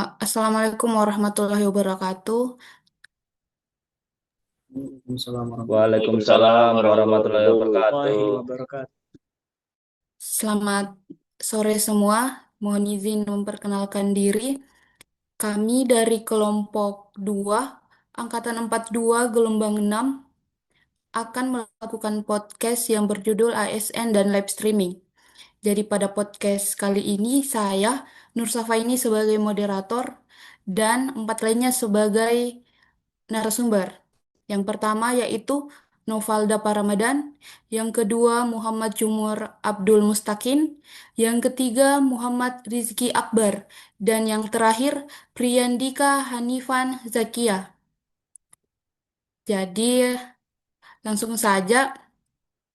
Assalamualaikum warahmatullahi wabarakatuh. Waalaikumsalam Waalaikumsalam warahmatullahi wabarakatuh. warahmatullahi wabarakatuh. Selamat sore semua. Mohon izin memperkenalkan diri. Kami dari kelompok 2, Angkatan 42 Gelombang 6, akan melakukan podcast yang berjudul ASN dan live streaming. Jadi pada podcast kali ini saya, Nur Safaini sebagai moderator, dan empat lainnya sebagai narasumber. Yang pertama yaitu Novalda Paramadan, yang kedua Muhammad Jumur Abdul Mustakin, yang ketiga Muhammad Rizki Akbar, dan yang terakhir Priyandika Hanifan Zakia. Jadi langsung saja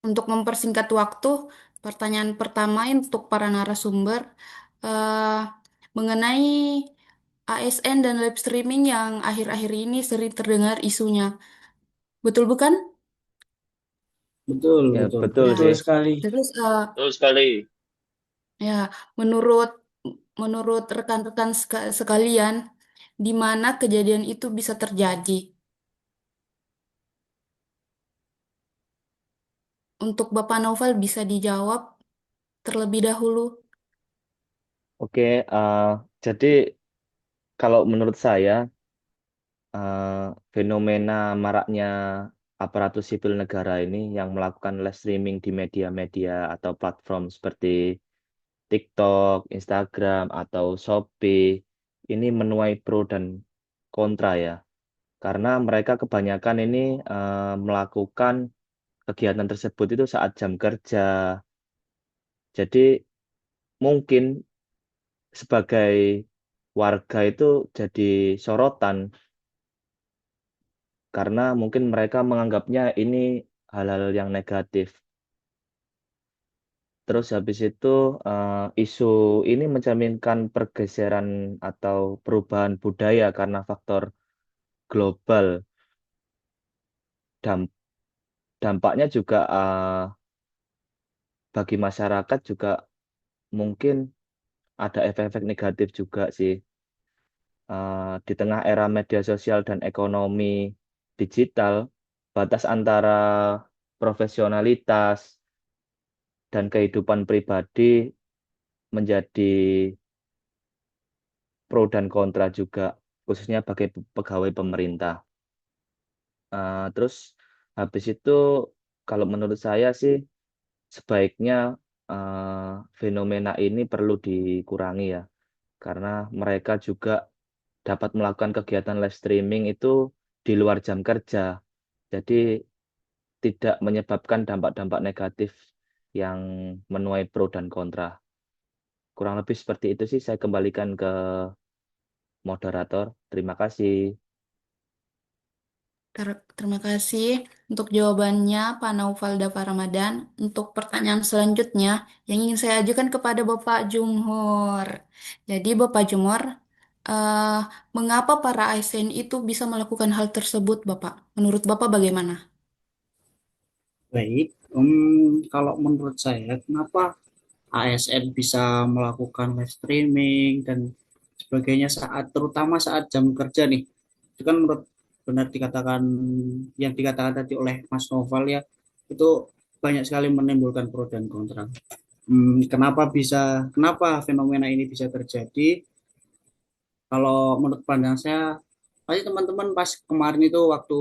untuk mempersingkat waktu, pertanyaan pertama untuk para narasumber eh, mengenai ASN dan live streaming yang akhir-akhir ini sering terdengar isunya. Betul bukan? Betul, Ya, betul, betul betul sih. Ya, sekali. terus Betul sekali. ya menurut menurut rekan-rekan sekalian, di mana kejadian itu bisa terjadi? Untuk Bapak Novel bisa dijawab terlebih dahulu. Oke, jadi kalau menurut saya, eh, fenomena maraknya aparatur sipil negara ini yang melakukan live streaming di media-media atau platform seperti TikTok, Instagram, atau Shopee, ini menuai pro dan kontra ya. Karena mereka kebanyakan ini melakukan kegiatan tersebut itu saat jam kerja. Jadi mungkin sebagai warga itu jadi sorotan karena mungkin mereka menganggapnya ini hal-hal yang negatif. Terus habis itu isu ini mencerminkan pergeseran atau perubahan budaya karena faktor global. Dam- Dampaknya juga bagi masyarakat juga mungkin ada efek-efek negatif juga sih. Di tengah era media sosial dan ekonomi digital, batas antara profesionalitas dan kehidupan pribadi menjadi pro dan kontra juga, khususnya bagi pegawai pemerintah. Terus habis itu, kalau menurut saya sih, sebaiknya fenomena ini perlu dikurangi ya, karena mereka juga dapat melakukan kegiatan live streaming itu di luar jam kerja. Jadi tidak menyebabkan dampak-dampak negatif yang menuai pro dan kontra. Kurang lebih seperti itu sih, saya kembalikan ke moderator. Terima kasih. Terima kasih untuk jawabannya, Pak Naufal Dava Ramadan. Untuk pertanyaan selanjutnya, yang ingin saya ajukan kepada Bapak Jumhur. Jadi, Bapak Jumhur, eh, mengapa para ASN itu bisa melakukan hal tersebut, Bapak? Menurut Bapak bagaimana? Baik, kalau menurut saya, kenapa ASN bisa melakukan live streaming dan sebagainya terutama saat jam kerja nih? Itu kan menurut benar dikatakan yang dikatakan tadi oleh Mas Noval ya, itu banyak sekali menimbulkan pro dan kontra. Kenapa fenomena ini bisa terjadi? Kalau menurut pandangan saya, pasti teman-teman pas kemarin itu waktu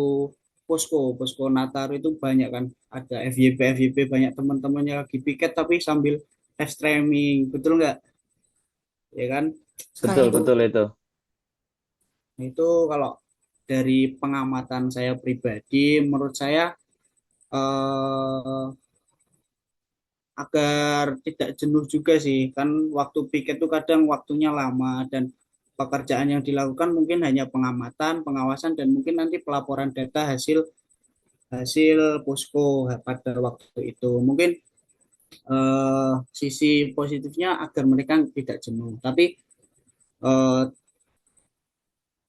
posko Nataru itu banyak kan, ada FYP banyak teman-temannya lagi piket tapi sambil live streaming, betul nggak? Ya kan? Nah Betul, itu Betul. betul itu. kalau dari pengamatan saya pribadi, menurut saya eh, agar tidak jenuh juga sih, kan waktu piket itu kadang waktunya lama dan pekerjaan yang dilakukan mungkin hanya pengamatan, pengawasan dan mungkin nanti pelaporan data hasil hasil posko pada waktu itu. Mungkin sisi positifnya agar mereka tidak jenuh. Tapi eh,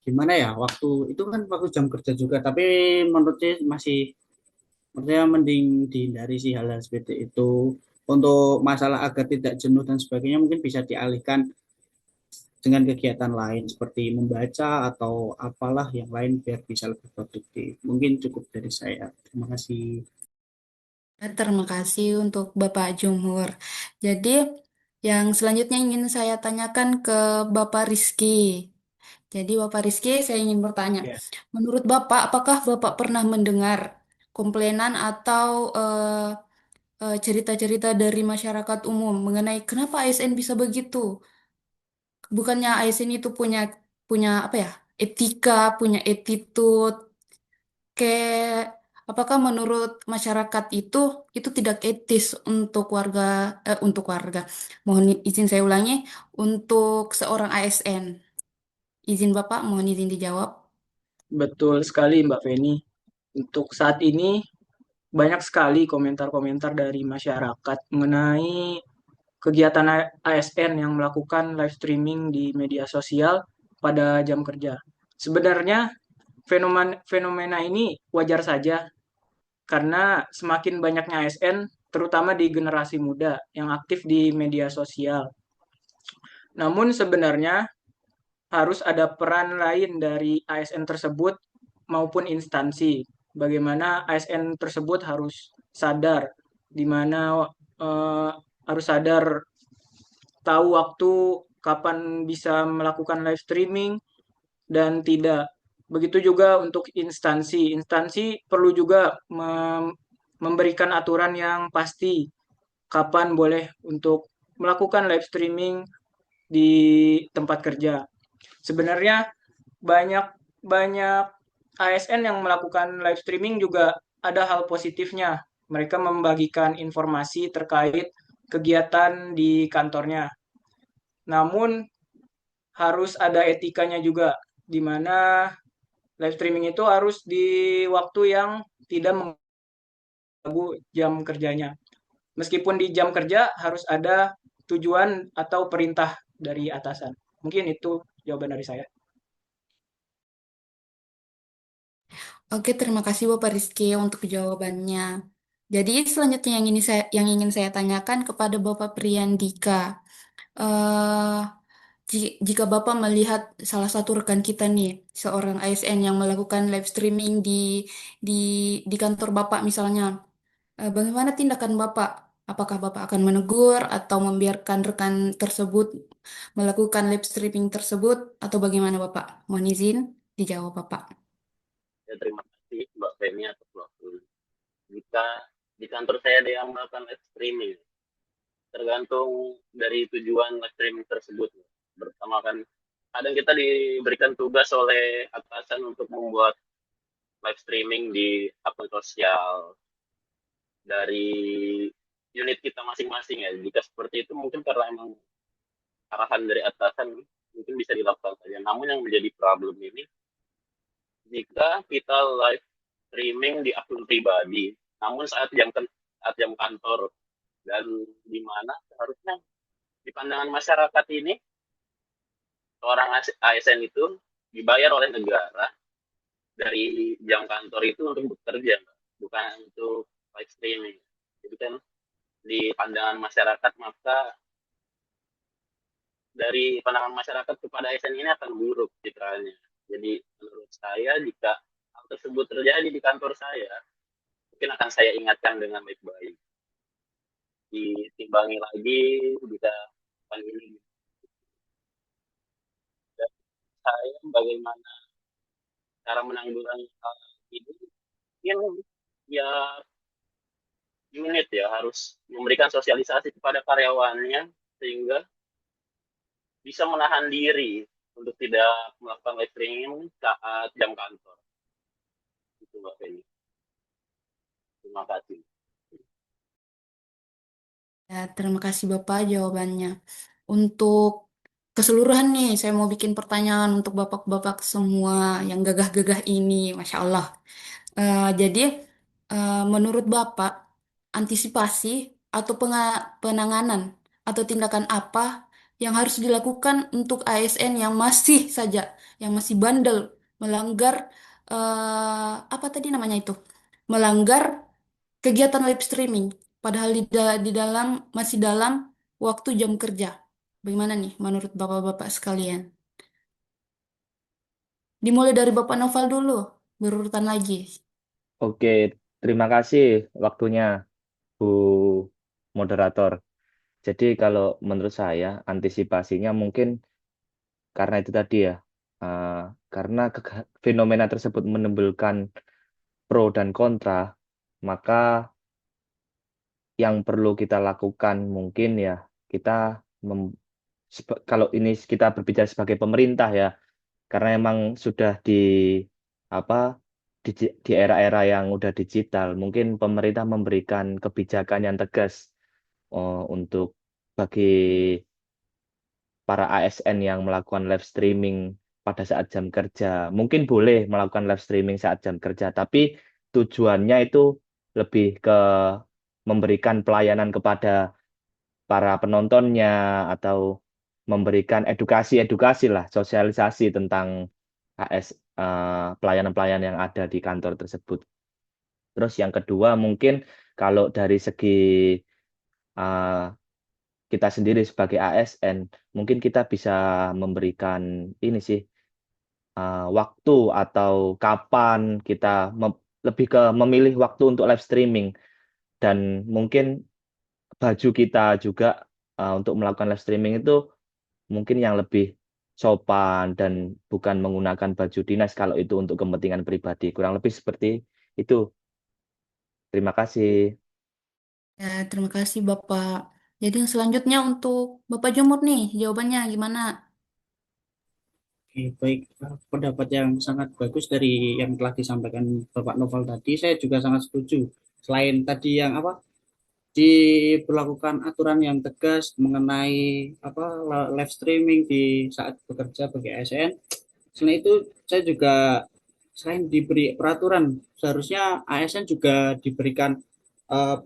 gimana ya, waktu itu kan waktu jam kerja juga. Tapi menurut saya menurut saya mending dihindari sih hal-hal seperti itu. Untuk masalah agar tidak jenuh dan sebagainya mungkin bisa dialihkan dengan kegiatan lain seperti membaca atau apalah yang lain biar bisa lebih produktif. Mungkin cukup dari saya. Terima kasih. Terima kasih untuk Bapak Jumhur. Jadi, yang selanjutnya ingin saya tanyakan ke Bapak Rizky. Jadi, Bapak Rizky, saya ingin bertanya, Ya, menurut Bapak, apakah Bapak pernah mendengar komplainan atau cerita-cerita dari masyarakat umum mengenai kenapa ASN bisa begitu? Bukannya ASN itu punya punya apa ya? Etika, punya attitude. Kayak apakah menurut masyarakat itu tidak etis untuk warga. Mohon izin saya ulangi untuk seorang ASN. Izin Bapak, mohon izin dijawab. betul sekali Mbak Feni. Untuk saat ini banyak sekali komentar-komentar dari masyarakat mengenai kegiatan ASN yang melakukan live streaming di media sosial pada jam kerja. Sebenarnya fenomena, fenomena ini wajar saja karena semakin banyaknya ASN, terutama di generasi muda yang aktif di media sosial. Namun sebenarnya harus ada peran lain dari ASN tersebut maupun instansi. Bagaimana ASN tersebut harus sadar, di mana eh, harus sadar tahu waktu kapan bisa melakukan live streaming dan tidak. Begitu juga untuk instansi. Instansi perlu juga memberikan aturan yang pasti kapan boleh untuk melakukan live streaming di tempat kerja. Sebenarnya banyak banyak ASN yang melakukan live streaming juga ada hal positifnya. Mereka membagikan informasi terkait kegiatan di kantornya. Namun harus ada etikanya juga, di mana live streaming itu harus di waktu yang tidak mengganggu jam kerjanya. Meskipun di jam kerja harus ada tujuan atau perintah dari atasan. Mungkin itu jawaban dari saya. Oke, terima kasih Bapak Rizky untuk jawabannya. Jadi selanjutnya yang ingin saya tanyakan kepada Bapak Priyandika. eh jika Bapak melihat salah satu rekan kita nih, seorang ASN yang melakukan live streaming di di kantor Bapak misalnya, bagaimana tindakan Bapak? Apakah Bapak akan menegur atau membiarkan rekan tersebut melakukan live streaming tersebut atau bagaimana Bapak? Mohon izin dijawab Bapak. Ya, terima kasih Mbak Femi atas waktu. Jika di kantor saya ada yang melakukan live streaming, tergantung dari tujuan live streaming tersebut. Pertama kan, kadang kita diberikan tugas oleh atasan untuk membuat live streaming di akun sosial dari unit kita masing-masing ya. Jika seperti itu mungkin karena emang arahan dari atasan mungkin bisa dilakukan saja. Namun yang menjadi problem ini jika kita live streaming di akun pribadi, namun saat jam kantor dan di mana seharusnya di pandangan masyarakat ini seorang ASN itu dibayar oleh negara dari jam kantor itu untuk bekerja, bukan untuk live streaming. Jadi kan di pandangan masyarakat maka dari pandangan masyarakat kepada ASN ini akan buruk citranya. Jadi menurut saya jika hal tersebut terjadi di kantor saya, mungkin akan saya ingatkan dengan baik-baik. Ditimbangi lagi bisa ini. Dan saya bagaimana cara menanggulangi hal ini? Mungkin ya unit ya harus memberikan sosialisasi kepada karyawannya sehingga bisa menahan diri untuk tidak melakukan live streaming saat jam kantor. Itu Mbak Feni. Terima kasih. Ya, terima kasih Bapak jawabannya. Untuk keseluruhan nih, saya mau bikin pertanyaan untuk Bapak-Bapak semua yang gagah-gagah ini, Masya Allah. Jadi, menurut Bapak, antisipasi atau penanganan atau tindakan apa yang harus dilakukan untuk ASN yang masih saja, yang masih bandel, melanggar, apa tadi namanya itu? Melanggar kegiatan live streaming, padahal di dalam masih dalam waktu jam kerja. Bagaimana nih menurut bapak-bapak sekalian? Dimulai dari Bapak Noval dulu, berurutan lagi. Oke, terima kasih waktunya, Bu Moderator. Jadi kalau menurut saya antisipasinya mungkin karena itu tadi ya, eh, karena fenomena tersebut menimbulkan pro dan kontra, maka yang perlu kita lakukan mungkin ya kita kalau ini kita berbicara sebagai pemerintah ya, karena emang sudah di apa di era-era yang udah digital, mungkin pemerintah memberikan kebijakan yang tegas untuk bagi para ASN yang melakukan live streaming pada saat jam kerja. Mungkin boleh melakukan live streaming saat jam kerja, tapi tujuannya itu lebih ke memberikan pelayanan kepada para penontonnya atau memberikan edukasi-edukasi lah, sosialisasi tentang pelayanan-pelayanan yang ada di kantor tersebut. Terus yang kedua mungkin kalau dari segi uh, kita sendiri sebagai ASN, mungkin kita bisa memberikan ini sih waktu atau kapan kita lebih ke memilih waktu untuk live streaming dan mungkin baju kita juga untuk melakukan live streaming itu mungkin yang lebih sopan dan bukan menggunakan baju dinas kalau itu untuk kepentingan pribadi. Kurang lebih seperti itu. Terima kasih. Ya, terima kasih Bapak. Jadi yang selanjutnya untuk Bapak Jumur nih, jawabannya gimana? Oke, baik. Pendapat yang sangat bagus dari yang telah disampaikan Bapak Novel tadi, saya juga sangat setuju. Selain tadi yang apa diberlakukan aturan yang tegas mengenai apa live streaming di saat bekerja bagi ASN. Selain itu, saya juga selain diberi peraturan, seharusnya ASN juga diberikan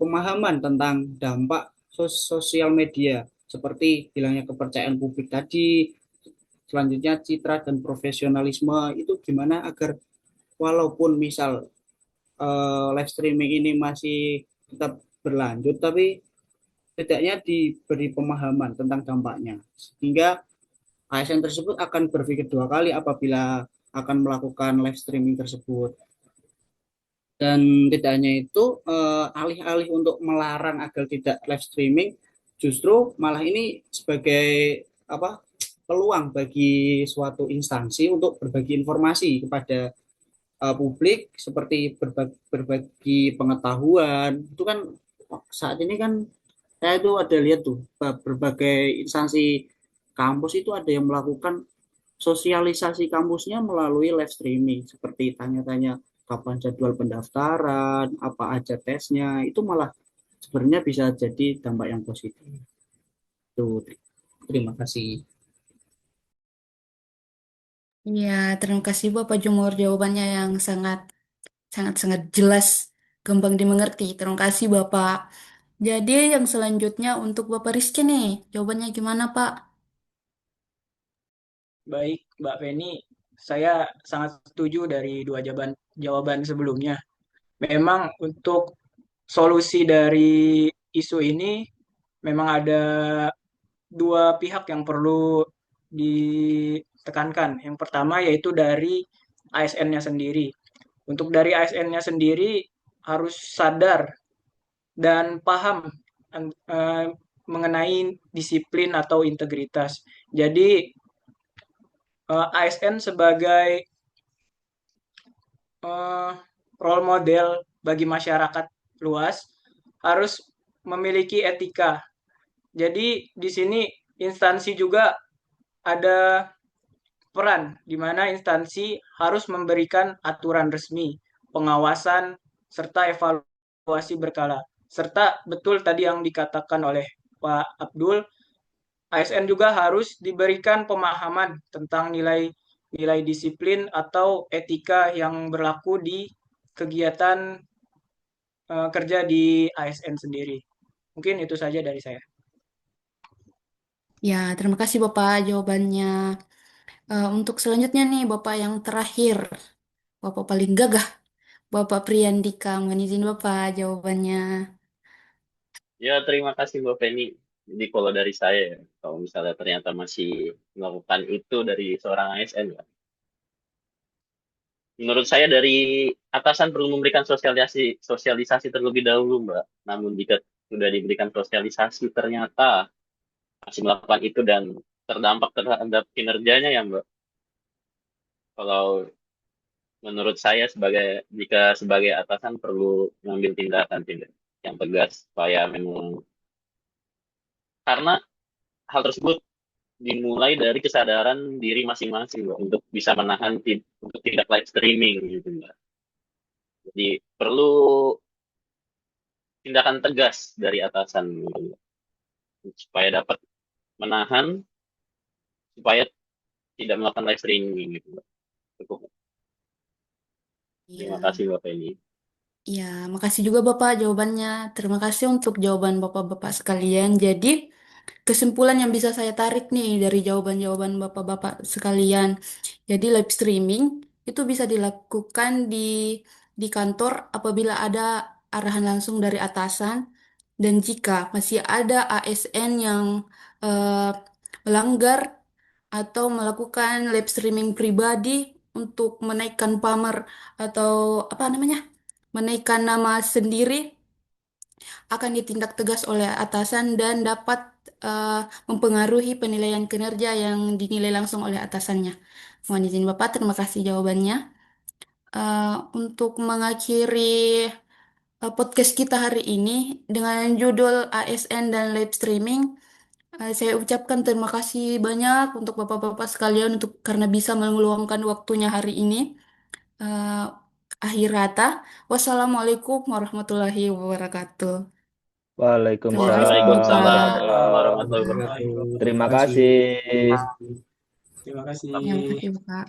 pemahaman tentang dampak sosial media seperti hilangnya kepercayaan publik tadi, selanjutnya citra dan profesionalisme itu gimana agar walaupun misal live streaming ini masih tetap berlanjut tapi setidaknya diberi pemahaman tentang dampaknya sehingga ASN tersebut akan berpikir dua kali apabila akan melakukan live streaming tersebut. Dan tidak hanya itu, alih-alih untuk melarang agar tidak live streaming, justru malah ini sebagai apa peluang bagi suatu instansi untuk berbagi informasi kepada publik seperti berbagi pengetahuan. Itu kan saat ini kan saya itu ada lihat tuh berbagai instansi kampus itu ada yang melakukan sosialisasi kampusnya melalui live streaming seperti tanya-tanya kapan jadwal pendaftaran, apa aja tesnya, itu malah sebenarnya bisa jadi dampak yang positif. Tuh, terima kasih. Ya, terima kasih Bapak Jumur jawabannya yang sangat sangat sangat jelas, gampang dimengerti. Terima kasih Bapak. Jadi yang selanjutnya untuk Bapak Rizky nih, jawabannya gimana Pak? Baik, Mbak Feni, saya sangat setuju dari dua jawaban sebelumnya. Memang untuk solusi dari isu ini memang ada dua pihak yang perlu ditekankan. Yang pertama yaitu dari ASN-nya sendiri. Untuk dari ASN-nya sendiri harus sadar dan paham eh, mengenai disiplin atau integritas. Jadi ASN sebagai eh, role model bagi masyarakat luas harus memiliki etika. Jadi di sini instansi juga ada peran di mana instansi harus memberikan aturan resmi, pengawasan, serta evaluasi berkala. Serta betul tadi yang dikatakan oleh Pak Abdul, ASN juga harus diberikan pemahaman tentang nilai disiplin atau etika yang berlaku di kegiatan kerja di ASN sendiri. Mungkin itu saja dari saya. Ya, terima kasih Bapak jawabannya. Untuk selanjutnya nih Bapak yang terakhir, Bapak paling gagah, Bapak Priyandika. Mohon izin Bapak jawabannya. Ya, terima kasih Mbak Feni. Jadi kalau dari saya, ya, kalau misalnya ternyata masih melakukan itu dari seorang ASN, Mbak, menurut saya dari atasan perlu memberikan sosialisasi terlebih dahulu, Mbak. Namun jika sudah diberikan sosialisasi ternyata masih melakukan itu dan terdampak terhadap kinerjanya ya, Mbak. Kalau menurut saya jika sebagai atasan perlu mengambil tindakan yang tegas supaya memang, karena hal tersebut dimulai dari kesadaran diri masing-masing, Mbak, untuk bisa menahan untuk tidak live streaming gitu, Mbak. Jadi perlu tindakan tegas dari atasan gitu, Mbak, supaya dapat menahan supaya tidak melakukan live streaming gitu, Mbak. Cukup. Terima Iya. kasih Bapak ini. Ya, makasih juga Bapak jawabannya. Terima kasih untuk jawaban Bapak-Bapak sekalian. Jadi, kesimpulan yang bisa saya tarik nih dari jawaban-jawaban Bapak-Bapak sekalian. Jadi, live streaming itu bisa dilakukan di kantor apabila ada arahan langsung dari atasan dan jika masih ada ASN yang eh, melanggar atau melakukan live streaming pribadi untuk menaikkan pamer atau apa namanya? Menaikkan nama sendiri akan ditindak tegas oleh atasan dan dapat mempengaruhi penilaian kinerja yang dinilai langsung oleh atasannya. Mohon izin Bapak, terima kasih jawabannya. Untuk mengakhiri podcast kita hari ini dengan judul ASN dan live streaming, saya ucapkan terima kasih banyak untuk Bapak-Bapak sekalian untuk karena bisa meluangkan waktunya hari ini. Eh, Akhir kata, wassalamualaikum warahmatullahi wabarakatuh. Terima kasih Waalaikumsalam Waalaikumsalam Bapak. warahmatullahi Warahmatullahi wabarakatuh. wabarakatuh. Terima Terima kasih. kasih. Terima kasih. Terima kasih Bapak.